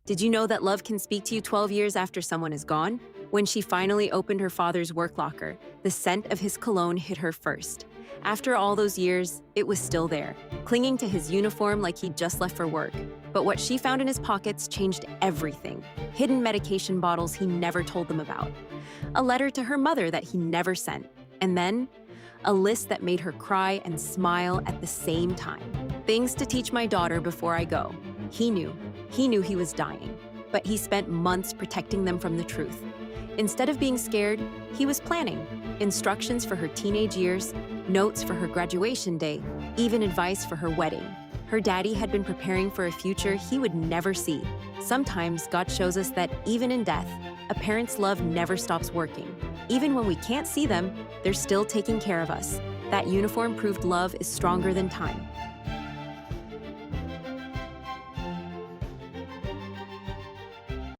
Did you know that love can speak to you 12 years after someone is gone? When she finally opened her father's work locker, the scent of his cologne hit her first. After all those years, it was still there, clinging to his uniform like he'd just left for work. But what she found in his pockets changed everything. Hidden medication bottles he never told them about. A letter to her mother that he never sent. And then, a list that made her cry and smile at the same time. Things to teach my daughter before I go. He knew. He knew he was dying, but he spent months protecting them from the truth. Instead of being scared, he was planning. Instructions for her teenage years, notes for her graduation day, even advice for her wedding. Her daddy had been preparing for a future he would never see. Sometimes God shows us that even in death, a parent's love never stops working. Even when we can't see them, they're still taking care of us. That uniform proved love is stronger than time.